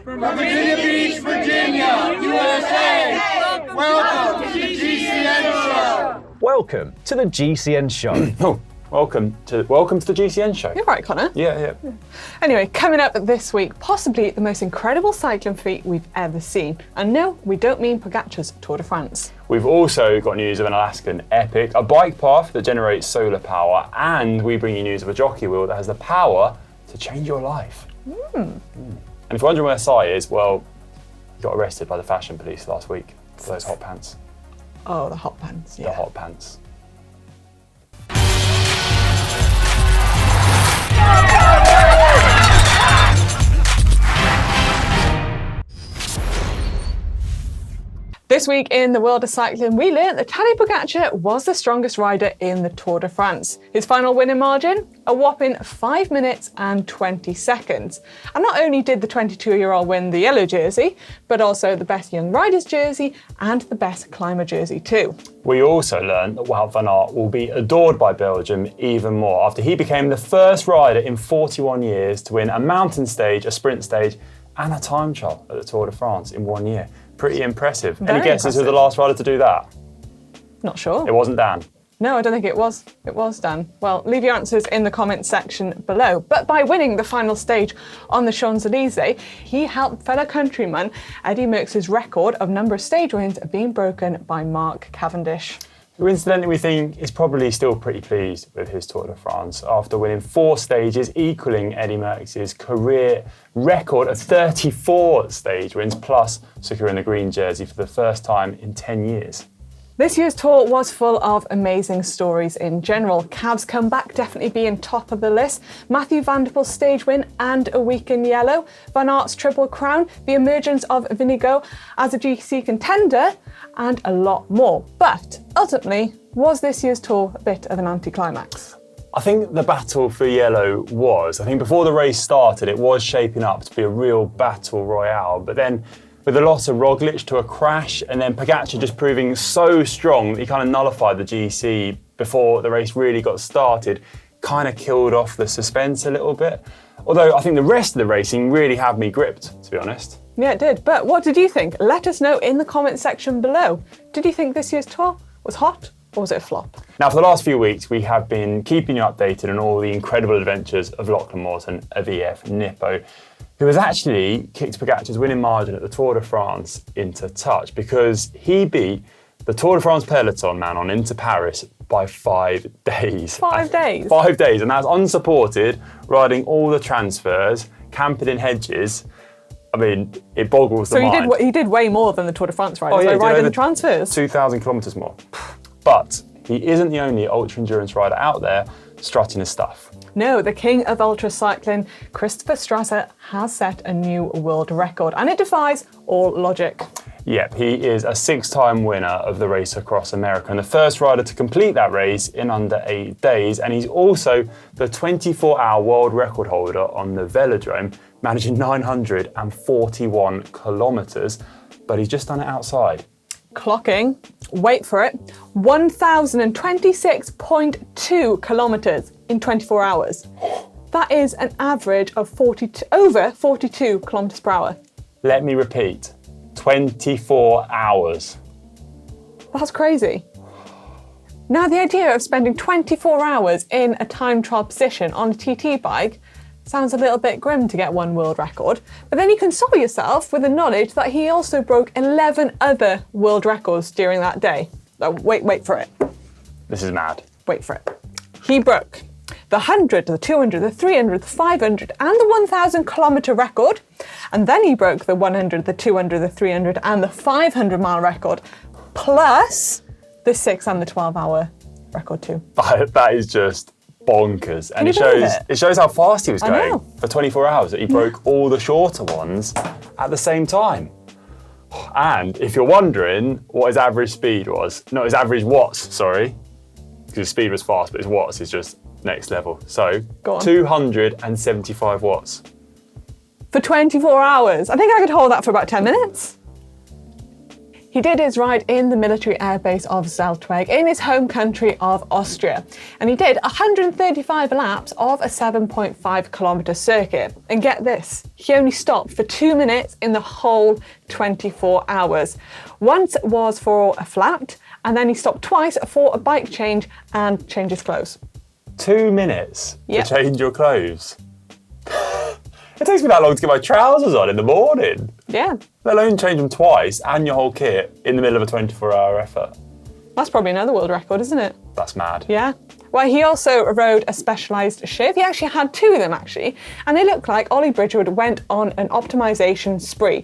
From Virginia Beach, Virginia, USA, welcome to the GCN Show. Welcome to the GCN Show. Oh, welcome to the GCN Show. You're right, Connor. Yeah. Anyway, coming up this week, possibly the most incredible cycling feat we've ever seen. And no, we don't mean Pogačar's Tour de France. We've also got news of an Alaskan epic, a bike path that generates solar power, and we bring you news of a jockey wheel that has the power to change your life. And if you're wondering where Cy is, well, he got arrested by the fashion police last week for those hot pants. Oh, the hot pants. Yeah. The hot pants. This week in the world of cycling, we learned that Tadej Pogačar was the strongest rider in the Tour de France. His final winning margin? A whopping 5 minutes and 20 seconds. And not only did the 22-year-old win the yellow jersey, but also the best young riders jersey and the best climber jersey too. We also learned that Wout van Aert will be adored by Belgium even more after he became the first rider in 41 years to win a mountain stage, a sprint stage, and a time trial at the Tour de France in 1 year. Pretty impressive. Very Any guesses who impressive. the last rider to do that? Not sure. It wasn't Dan. No, I don't think it was. It was Dan. Well, leave your answers in the comments section below. But by winning the final stage on the Champs-Élysées, he helped fellow countryman Eddy Merckx's record of number of stage wins being broken by Mark Cavendish. Who incidentally we think is probably still pretty pleased with his Tour de France after winning 4 stages, equaling Eddy Merckx's career record of 34 stage wins, plus securing the green jersey for the first time in 10 years. This year's tour was full of amazing stories in general. Cav's comeback definitely being top of the list, Mathieu van der Poel's stage win and a week in yellow, Van Aert's triple crown, the emergence of Vinigo as a GC contender, and a lot more. But ultimately, was this year's tour a bit of an anticlimax? I think the battle for yellow was. I think before the race started, it was shaping up to be a real battle royale, but then with the loss of Roglic to a crash and then Pogačar just proving so strong that he kind of nullified the GC before the race really got started, kind of killed off the suspense a little bit. Although I think the rest of the racing really had me gripped, to be honest. Yeah, it did. But what did you think? Let us know in the comment section below. Did you think this year's tour was hot or was it a flop? Now, for the last few weeks, we have been keeping you updated on all the incredible adventures of Lachlan Morton of EF Nippo, who has actually kicked Pogačar's winning margin at the Tour de France into touch because he beat the Tour de France peloton Manon into Paris by 5 days. 5 days? 5 days, and that's unsupported, riding all the transfers, camping in hedges. I mean, it boggles the mind. So he did way more than the Tour de France riders by he did riding over the transfers. 2,000 kilometres more. But he isn't the only ultra-endurance rider out there strutting his stuff. No, the king of ultra cycling, Christoph Strasser, has set a new world record, and it defies all logic. Yep, he is a 6-time winner of the race across America and the first rider to complete that race in under 8 days. And he's also the 24-hour world record holder on the velodrome, managing 941 kilometres, but he's just done it outside. Clocking, wait for it, 1,026.2 kilometres in 24 hours. That is an average of over 42 kilometres per hour. Let me repeat, 24 hours. That's crazy. Now, the idea of spending 24 hours in a time trial position on a TT bike sounds a little bit grim to get one world record, but then you console yourself with the knowledge that he also broke 11 other world records during that day. Oh, wait for it. This is mad. Wait for it. He broke the 100, the 200, the 300, the 500 and the 1,000 kilometre record, and then he broke the 100, the 200, the 300 and the 500 mile record, plus the 6 and the 12-hour record too. That is just bonkers, and Can you believe it? it shows how fast he was I going know. for 24 hours, that he broke all the shorter ones at the same time. And if you're wondering what his average speed was, no, his average watts, sorry, because his speed was fast, but his watts is just next level. So, Go on. 275 watts. For 24 hours. I think I could hold that for about 10 minutes. He did his ride in the military airbase of Zeltweg in his home country of Austria. And he did 135 laps of a 7.5 kilometre circuit. And get this, he only stopped for 2 minutes in the whole 24 hours. Once was for a flat, and then he stopped twice for a bike change and change his clothes. 2 minutes Yep. to change your clothes. It takes me that long to get my trousers on in the morning. Yeah, Let alone change them twice and your whole kit in the middle of a 24-hour effort. that's probably another world record, isn't it? That's mad. Yeah. Well, he also rode a specialised shiv. He actually had 2 of them, actually. And they look like Ollie Bridgewood went on an optimisation spree.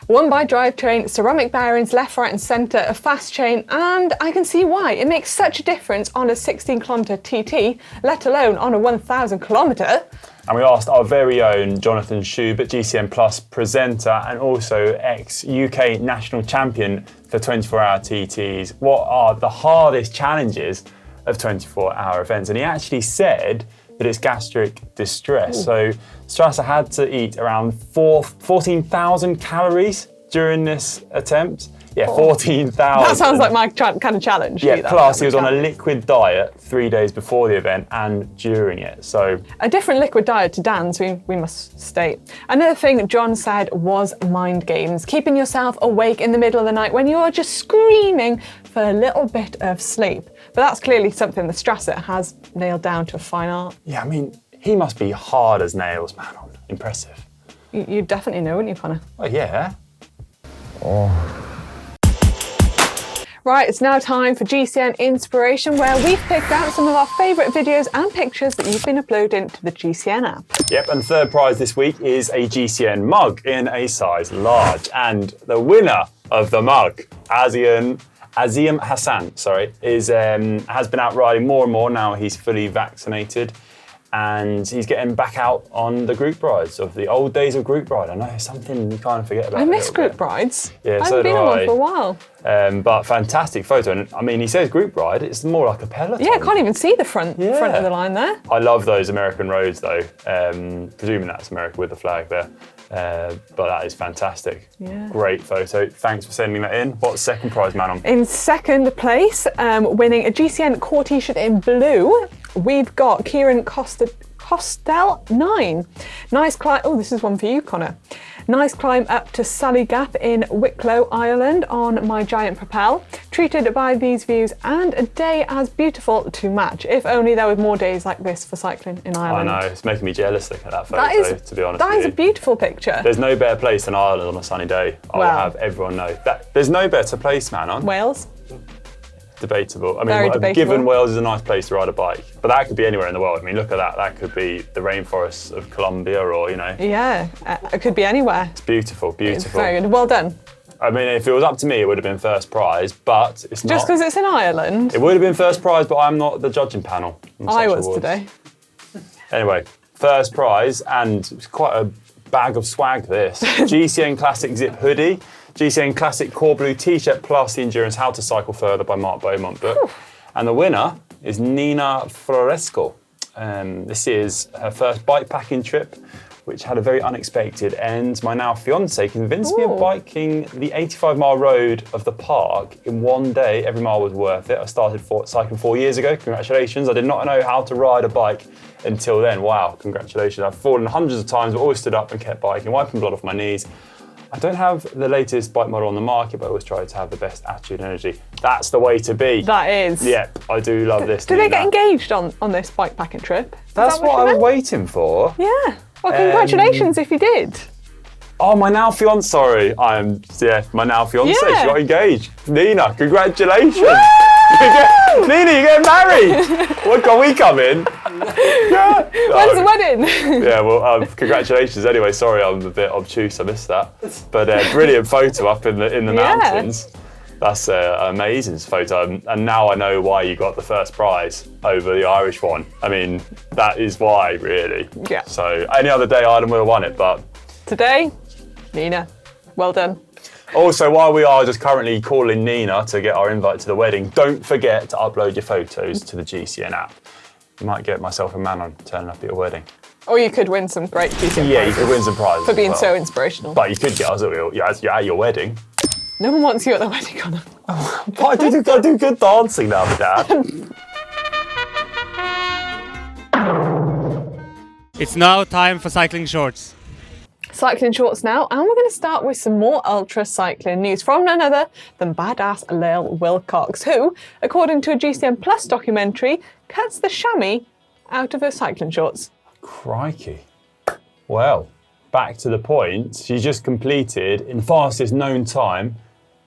One by drivetrain, ceramic bearings, left, right and centre, a fast chain, and I can see why. It makes such a difference on a 16-kilometre TT, let alone on a 1,000-kilometre. And we asked our very own Jonathan Schubert, GCN Plus presenter and also ex-UK national champion for 24-hour TTs, what are the hardest challenges of 24-hour events. And he actually said that it's gastric distress. So Strasser had to eat around 14,000 calories during this attempt. Yeah, 14,000. That sounds like my kind of challenge. Yeah, that plus kind he of was on a challenge. liquid diet 3 days before the event and during it. So A different liquid diet to Dan's, we must state. Another thing John said was mind games, keeping yourself awake in the middle of the night when you are just screaming for a little bit of sleep. But that's clearly something that Strasser has nailed down to a fine art. yeah, I mean, he must be hard as nails, Manon. Impressive. You definitely know, wouldn't you, Conor? Oh yeah. Right, it's now time for GCN Inspiration, where we've picked out some of our favourite videos and pictures that you've been uploading to the GCN app. Yep, and third prize this week is a GCN mug in a size large. And the winner of the mug, Azim Hassan, has been out riding more and more now he's fully vaccinated. And he's getting back out on the group rides of the old days of group ride. I know, it's something you kind of forget about. I miss group rides. Yeah, I so haven't been do on one I. for a while. But fantastic photo. And I mean, he says group ride, it's more like a peloton. Yeah, I can't even see the front of the line there. I love those American roads though. Presuming that's America with the flag there. But that is fantastic. Yeah. Great photo. Thanks for sending that in. What's second prize, Manon? In second place, winning a GCN core t-shirt in blue, we've got Kieran Costel 9. Nice climb. Oh, this is one for you, Conor. Nice climb up to Sally Gap in Wicklow, Ireland on my giant Propel. Treated by these views and a day as beautiful to match. If only there were more days like this for cycling in Ireland. I know, it's making me jealous looking at that photo, to be honest That with is you. a beautiful picture. There's no better place than Ireland on a sunny day. I'll Well. have everyone know. There's no better place, Manon. Wales. Debatable. I Very mean, debatable. given Wales is a nice place to ride a bike, but that could be anywhere in the world. I mean, look at that. That could be the rainforests of Colombia or, Yeah, it could be anywhere. It's beautiful, It's beautiful. very good. Well done. I mean, if it was up to me, it would have been first prize, but it's not. Just because it's in Ireland. It would have been first prize, but I'm not the judging panel. on I such was awards. today. Anyway, first prize, and it's quite a bag of swag this. GCN Classic Zip Hoodie, GCN Classic Core Blue T-shirt, plus the Endurance How to Cycle Further by Mark Beaumont book. And the winner is Nina Floresco. This is her first bike packing trip, which had a very unexpected end. My now fiance convinced me of biking the 85-mile road of the park in one day. Every mile was worth it. I started cycling 4 years ago. Congratulations. I did not know how to ride a bike until then. Wow, congratulations. I've fallen hundreds of times, but always stood up and kept biking, wiping blood off my knees. I don't have the latest bike model on the market, but I always try to have the best attitude and energy. That's the way to be. That is. Yep, I do love this. Do they Nina. get engaged on this bike packing trip? Is That's that what I you was meant? waiting for. Yeah. Well, congratulations if you did. Oh, my now fiance. Sorry, my now fiance. Yeah. She got engaged. Nina, congratulations. Nina, you're getting married. What can we come in? Yeah. When's the wedding? Yeah, well, congratulations anyway. Sorry, I'm a bit obtuse. I missed that. But brilliant photo up in the mountains. That's an amazing photo. And now I know why you got the first prize over the Irish one. I mean, that is why, really. Yeah. So any other day, Ireland would have won it, but Today, Nina, well done. also, while we are just currently calling Nina to get our invite to the wedding, don't forget to upload your photos to the GCN app. You might get myself and Manon turning up at your wedding. Or you could win some great GCN Yeah, you prizes could win some prizes for being as so well. inspirational. But you could get us at your wedding. No one wants you at the wedding, Conor. But I do good dancing now, Dad. It's now time for cycling shorts. Cycling shorts now, and we're going to start with some more ultra cycling news from none other than badass Lael Wilcox, who, according to a GCN Plus documentary, cuts the chamois out of her cycling shorts. Crikey. Well, back to the point. She just completed, in the fastest known time,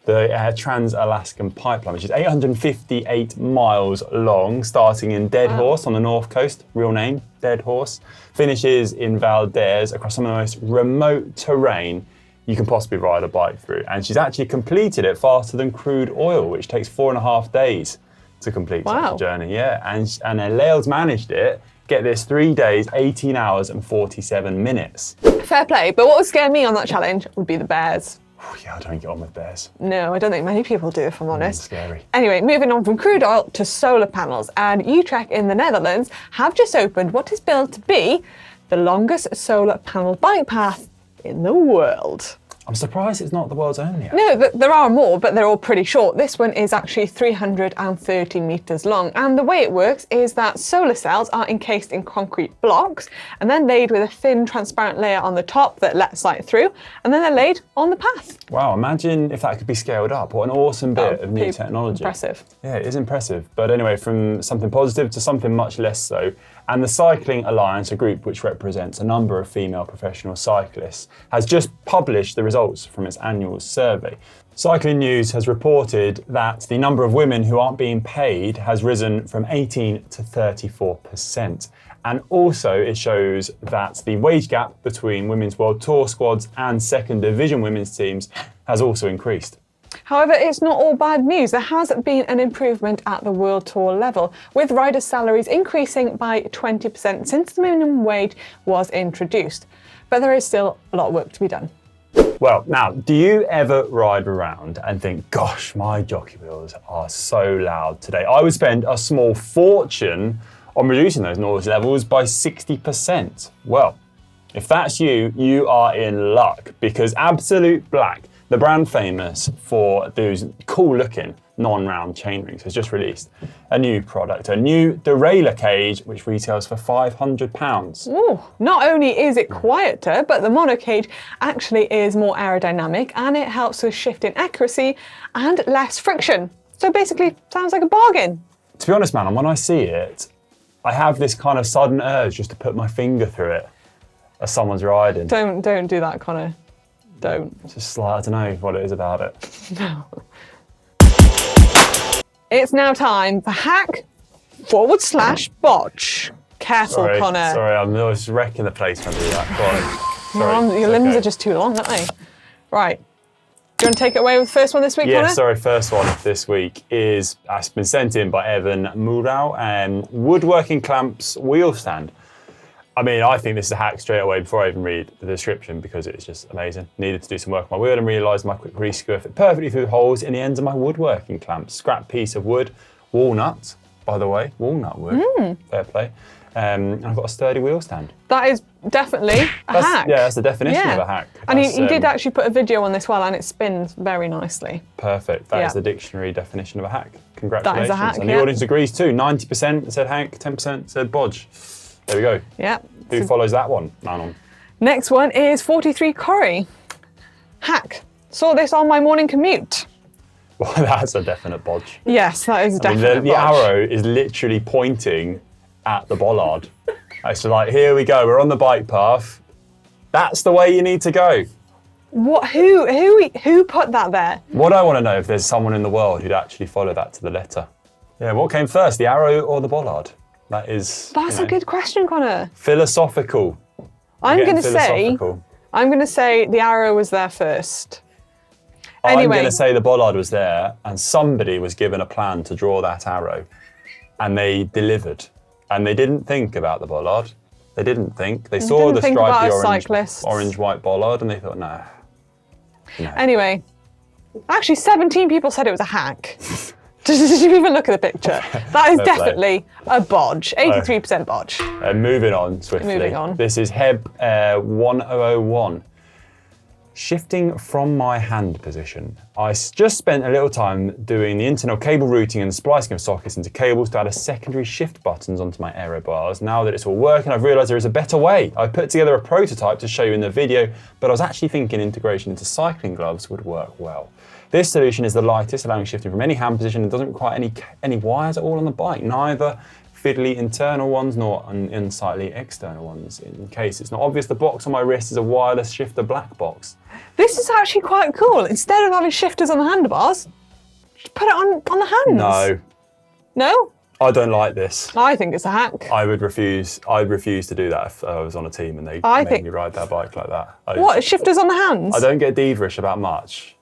the Trans-Alaskan Pipeline, which is 858 miles long, starting in Dead Horse on the north coast, real name, Dead Horse, finishes in Valdez across some of the most remote terrain you can possibly ride a bike through. And she's actually completed it faster than crude oil, which takes 4.5 days to complete such a journey. Yeah, and Lael's managed it. Get this, 3 days, 18 hours and 47 minutes. Fair play, but what would scare me on that challenge would be the bears. Yeah, I don't get on with bears. No, I don't think many people do, if I'm honest. Scary. Anyway, moving on from crude oil to solar panels, and Utrecht in the Netherlands have just opened what is billed to be the longest solar panel bike path in the world. I'm surprised it's not the world's only. No, there are more, but they're all pretty short. This one is actually 330 metres long, and the way it works is that solar cells are encased in concrete blocks and then laid with a thin transparent layer on the top that lets light through, and then they're laid on the path. Wow, imagine if that could be scaled up. What an awesome bit of new technology. Impressive. Yeah, it is impressive. But anyway, from something positive to something much less so, and the Cycling Alliance, a group which represents a number of female professional cyclists, has just published the results from its annual survey. Cycling News has reported that the number of women who aren't being paid has risen from 18 to 34%. And also it shows that the wage gap between Women's World Tour squads and second division women's teams has also increased. However, it's not all bad news. There has been an improvement at the World Tour level, with riders' salaries increasing by 20% since the minimum wage was introduced. But there is still a lot of work to be done. Well, now, do you ever ride around and think, gosh, my jockey wheels are so loud today? I would spend a small fortune on reducing those noise levels by 60%. Well, if that's you, you are in luck, because Absolute Black, the brand famous for those cool-looking non-round chainrings, has just released a new product, a new derailleur cage, which retails for £500. Ooh, not only is it quieter, but the mono cage actually is more aerodynamic, and it helps with shifting accuracy and less friction. So basically, sounds like a bargain. To be honest, man, when I see it, I have this kind of sudden urge just to put my finger through it as someone's riding. Don't do that, Conor. Don't. Just like, I don't know what it is about it. No. It's now time for hack/botch. Careful, Sorry, Conor. sorry, I'm always wrecking the place when I do that. Sorry, Your limbs are just too long, aren't they? Right. Do you want to take it away with the first one this week, Yeah, Conor? sorry, first one this week has been sent in by Evan Murau, and woodworking clamps wheel stand. I mean, I think this is a hack straight away before I even read the description, because it's just amazing. Needed to do some work on my wheel and realised my quick rescrew fit perfectly through the holes in the ends of my woodworking clamps. Scrap piece of wood, walnut, by the way, walnut wood, fair play. And I've got a sturdy wheel stand. That is definitely a hack. Yeah, that's the definition of a hack. And he did actually put a video on this well, and it spins very nicely. Perfect. That is the dictionary definition of a hack. Congratulations. That is a hack, and the audience agrees too. 90% said hack, 10% said bodge. There we go. Yeah. Who follows that one, Manon? Next one is 43 Corrie. Hack. Saw this on my morning commute. Well, that's a definite bodge. Yes, that is a I mean, definite the arrow is literally pointing at the bollard. It's like, here we go, we're on the bike path. That's the way you need to go. What? Who put that there? What I want to know if there's someone in the world who'd actually follow that to the letter. Yeah, what came first, the arrow or the bollard? That is. That's a good question, Conor. Philosophical. I'm going to say the arrow was there first. I'm Anyway. going to say the bollard was there, and somebody was given a plan to draw that arrow, and they delivered. And they didn't think about the bollard. They didn't think. They saw didn't the think about stripy us cyclists. orange-white bollard, and they thought, nah. Anyway, actually 17 people said it was a hack. Did you even look at the picture? That is definitely a bodge. 83% bodge. Moving on swiftly. Moving on. This is Heb 1001. Shifting from my hand position. I just spent a little time doing the internal cable routing and splicing of sockets into cables to add a secondary shift buttons onto my aero bars. Now that it's all working, I've realised there is a better way. I put together a prototype to show you in the video, but I was actually thinking integration into cycling gloves would work well. This solution is the lightest, allowing shifting from any hand position and doesn't require any wires at all on the bike, neither fiddly internal ones nor unsightly external ones. In case it's not obvious, the box on my wrist is a wireless shifter black box. This is actually quite cool. Instead of having shifters on the handlebars, just put it on the hands. No. No? I don't like this. I think it's a hack. I'd refuse to do that if I was on a team and they made me ride their bike like that. What, shifters on the hands? I don't get diva-ish about much.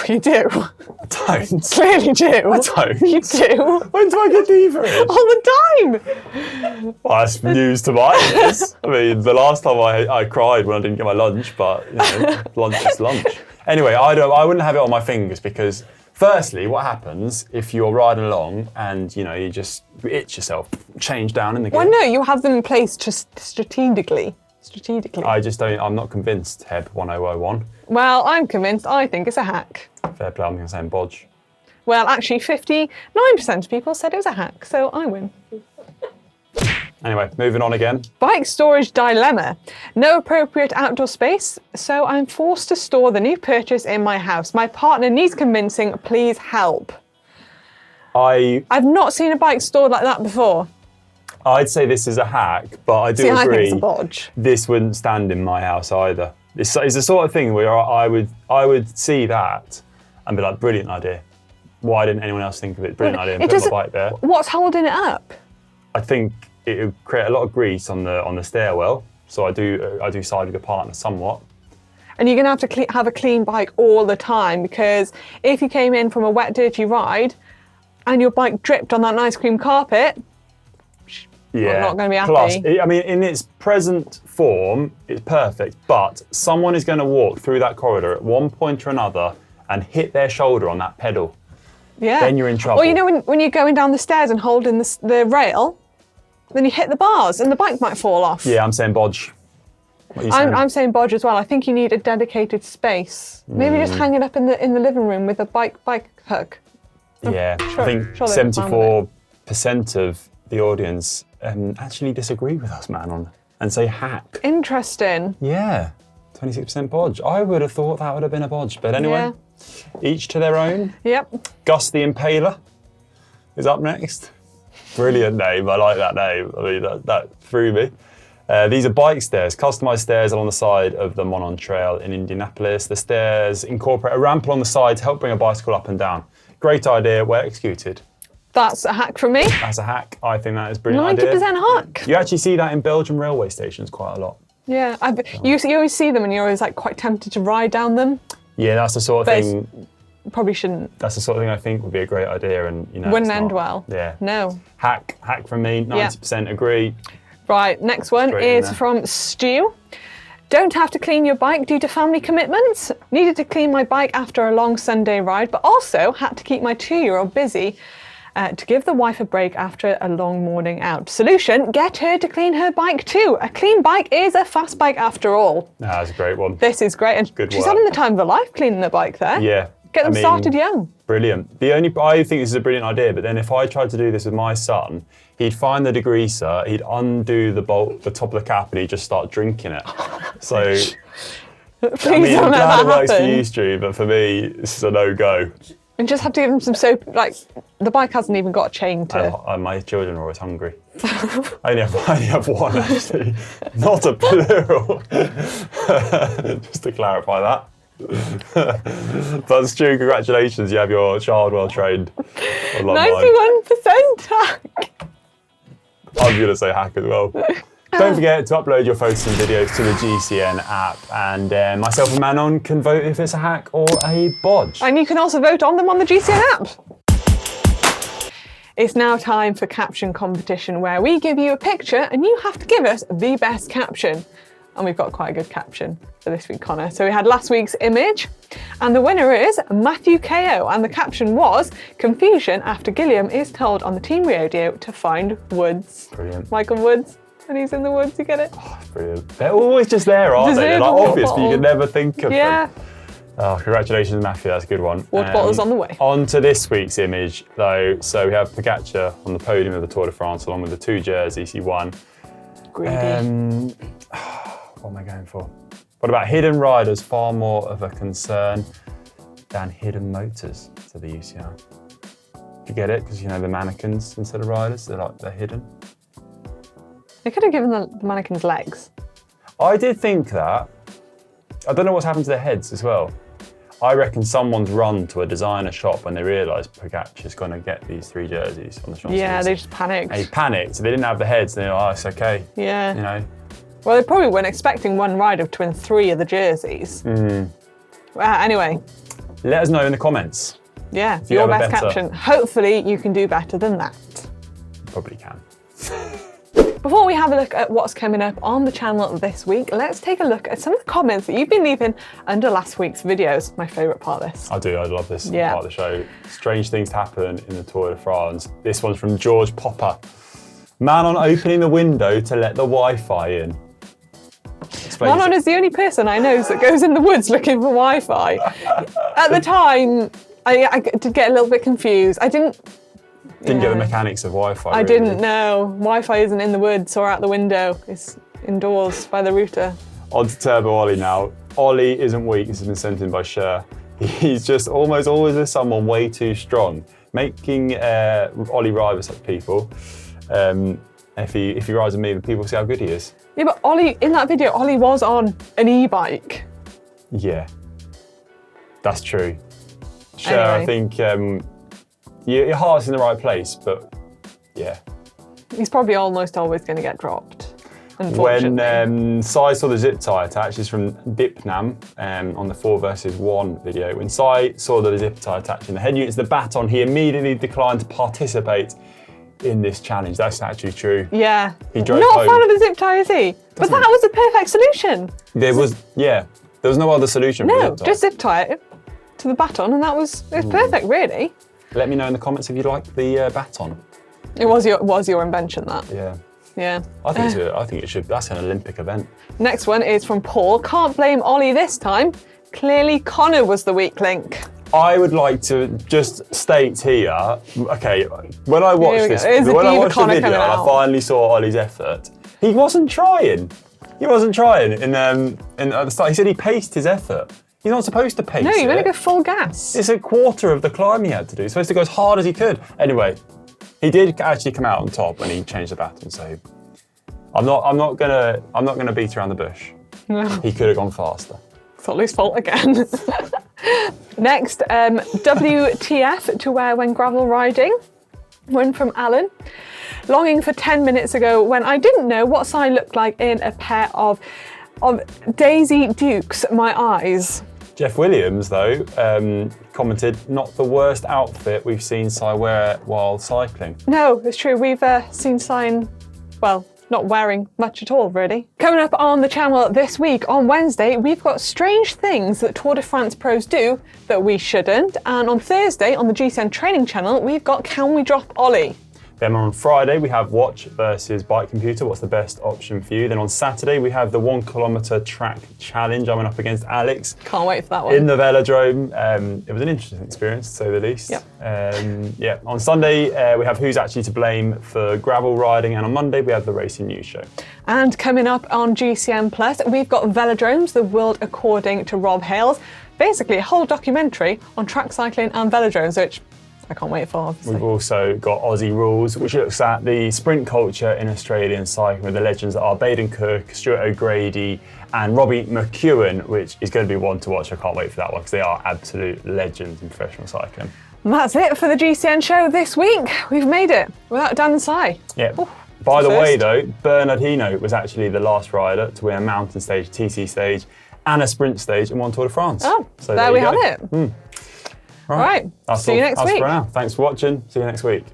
You do. I don't. Clearly do. I don't. You do. When do I get diva-ish? All the time. Well, that's news to my ears. I mean, the last time I cried when I didn't get my lunch, but you know, lunch is lunch. Anyway, I wouldn't have it on my fingers because, firstly, what happens if you're riding along and you just itch yourself, change down in the gear? Well, no, you have them in place just strategically. I just don't. I'm not convinced. Heb 1001. Well, I'm convinced. I think it's a hack. Fair play. I'm going to say bodge. Well, actually, 59% of people said it was a hack, so I win. Anyway, moving on again. Bike storage dilemma. No appropriate outdoor space, so I'm forced to store the new purchase in my house. My partner needs convincing. Please help. I've not seen a bike stored like that before. I'd say this is a hack, but I do agree. I think it's a bodge. This wouldn't stand in my house either. It's the sort of thing where I would see that and be like, brilliant idea. Why didn't anyone else think of it? Brilliant idea. And put my bike there. What's holding it up? I think it would create a lot of grease on the stairwell. So I do side with your partner somewhat. And you're going to have to have a clean bike all the time because if you came in from a wet, dirty ride and your bike dripped on that nice cream carpet, yeah, not going to be happy. Plus, I mean, in its present form, it's perfect, but someone is going to walk through that corridor at one point or another and hit their shoulder on that pedal. Yeah. Then you're in trouble. Or you know when you're going down the stairs and holding the rail, then you hit the bars and the bike might fall off. Yeah, I'm saying bodge. What are you saying? I'm saying bodge as well. I think you need a dedicated space. Maybe just hang it up in the living room with a bike hook. Yeah, I think 74% of the audience actually disagree with us, Manon, and say hack. Interesting. Yeah, 26% bodge. I would have thought that would have been a bodge, but anyway, each to their own. Yep. Gus the Impaler is up next. Brilliant name, I like that name. I mean, that threw me. These are bike stairs, customised stairs along the side of the Manon Trail in Indianapolis. The stairs incorporate a ramp along the side to help bring a bicycle up and down. Great idea, well executed. That's a hack from me. That's a hack. I think that is a brilliant 90% idea. hack. You actually see that in Belgian railway stations quite a lot. Yeah, you always see them and you're always like quite tempted to ride down them. Yeah, that's the sort of thing. Probably shouldn't. That's the sort of thing I think would be a great idea, and wouldn't end well. Yeah. No. Hack from me. 90% agree. Right, next one is from Stu. Don't have to clean your bike due to family commitments. Needed to clean my bike after a long Sunday ride, but also had to keep my 2-year-old busy to give the wife a break after a long morning out. Solution, get her to clean her bike too. A clean bike is a fast bike after all. That's a great one. This is great. And she's having the time of her life cleaning the bike there. Yeah. Get them started young. Brilliant. I think this is a brilliant idea, but then if I tried to do this with my son, he'd find the degreaser, he'd undo the bolt, the top of the cap, and he'd just start drinking it. So, Please I'm don't let glad that it works for happen. you, Stu, but for me, this is a no-go. And just have to give them some soap. Like, the bike hasn't even got a chain to... My children are always hungry. I only have one, actually. Not a plural. Just to clarify that. But Stu, congratulations, you have your child well trained. 91% hack. I'm going to say hack as well. Don't forget to upload your photos and videos to the GCN app, and myself and Manon can vote if it's a hack or a bodge. And you can also vote on them on the GCN app. It's now time for Caption Competition, where we give you a picture and you have to give us the best caption. And we've got quite a good caption for this week, Connor. So we had last week's image, and the winner is Matthew KO, and the caption was, confusion after Gilliam is told on the team radio to find Woods. Brilliant. Michael Woods. And he's in the woods, you get it? Brilliant. They're always just there, aren't they? They're like Deserve a obvious, water but you could bottle. never think of Yeah. them. Oh, congratulations, Matthew. That's a good one. Water bottle's on the way. On to this week's image, though. So we have Pogacar on the podium of the Tour de France, along with the 2 jerseys he won. Greedy. What am I going for? What about hidden riders? Far more of a concern than hidden motors to the UCR. You get it? Because, you know, the mannequins instead of riders, they're hidden. They could have given the mannequins legs. I did think that. I don't know what's happened to their heads as well. I reckon someone's run to a designer shop when they realised Pogacar's going to get these 3 jerseys on the Champs-Élysées. Yeah, they just panicked. And he panicked, so they didn't have the heads. They're like, oh, it's okay. Yeah. You know. Well, they probably weren't expecting one rider to win 3 of the jerseys. Anyway. Let us know in the comments. Yeah, you your have a best better- caption. Hopefully you can do better than that. Probably can. Before we have a look at what's coming up on the channel this week, let's take a look at some of the comments that you've been leaving under last week's videos. My favourite part of this. I do, I love this Yeah. part of the show. Strange things happen in the Tour de France. This one's from George Popper. Manon opening the window to let the Wi-Fi in. Explains Manon it. is the only person I know that goes in the woods looking for Wi-Fi. At the time, I did get a little bit confused. Didn't get the Yeah. mechanics of Wi-Fi. I really. didn't know. Wi-Fi isn't in the woods or out the window. It's indoors by the router. On to Turbo Ollie now. Ollie isn't weak. This has been sent in by Cher. He's just almost always with someone way too strong, making Ollie ride with such people. If he rides with me, then people see how good he is. Yeah, but Ollie, in that video, Ollie was on an e-bike. Yeah, that's true. Cher, I Anyway. think your heart's in the right place, but yeah. He's probably almost always going to get dropped, unfortunately. When Sai saw the zip tie attach, this is from Dipnam on the 4 versus 1 video. When Sai saw the zip tie attached in the head unit to the baton, he immediately declined to participate in this challenge. That's actually true. Yeah. He drove Not home. a fan of the zip tie, is he? But that was the perfect solution. There was no other solution for No, zip tie. just zip tie it to the baton, and it was perfect, really. Let me know in the comments if you like the baton. It was your invention, that. Yeah. Yeah. I think it should. That's an Olympic event. Next one is from Paul. Can't blame Ollie this time. Clearly, Conor was the weak link. I would like to just state here, okay, when I Here we watched go. this, There's a when I Diva watched the Conor video and coming I out. finally saw Ollie's effort, he wasn't trying. He wasn't trying. At the start, he said he paced his effort. He's not supposed to pace No, you're it. going to go full gas. It's a quarter of the climb he had to do. He's supposed to go as hard as he could. Anyway, he did actually come out on top when he changed the baton. So I'm not gonna beat around the bush. No. He could have gone faster. It's Ollie's fault again. Next, WTF to wear when gravel riding. One from Alan. Longing for 10 minutes ago when I didn't know what size looked like in a pair of Daisy Dukes, my eyes. Jeff Williams, though, commented, not the worst outfit we've seen Sai wear while cycling. No, it's true. We've seen Sign, well, not wearing much at all, really. Coming up on the channel this week, on Wednesday, we've got strange things that Tour de France pros do that we shouldn't. And on Thursday, on the GCN training channel, we've got Can We Drop Ollie? Then on Friday, we have watch versus bike computer. What's the best option for you? Then on Saturday, we have the 1 kilometre track challenge. I went up against Alex Can't wait for that one. in the velodrome. It was an interesting experience, to say the least. Yep. On Sunday, we have who's actually to blame for gravel riding. And on Monday, we have the racing news show. And coming up on GCN Plus, we've got Velodromes, the world according to Rob Hales. Basically, a whole documentary on track cycling and velodromes, which I can't wait for, obviously. We've also got Aussie Rules, which looks at the sprint culture in Australian cycling with the legends that are Baden Cook, Stuart O'Grady, and Robbie McEwen, which is going to be one to watch. I can't wait for that one because they are absolute legends in professional cycling. And that's it for the GCN show this week. We've made it without Dan and Sai. Yeah. Ooh, By the first. way, though, Bernard Hinault was actually the last rider to win a mountain stage, TC stage, and a sprint stage in one Tour de France. Oh, so there we you have go. it. All right. That's See you all- next that's week. for now. Thanks for watching. See you next week.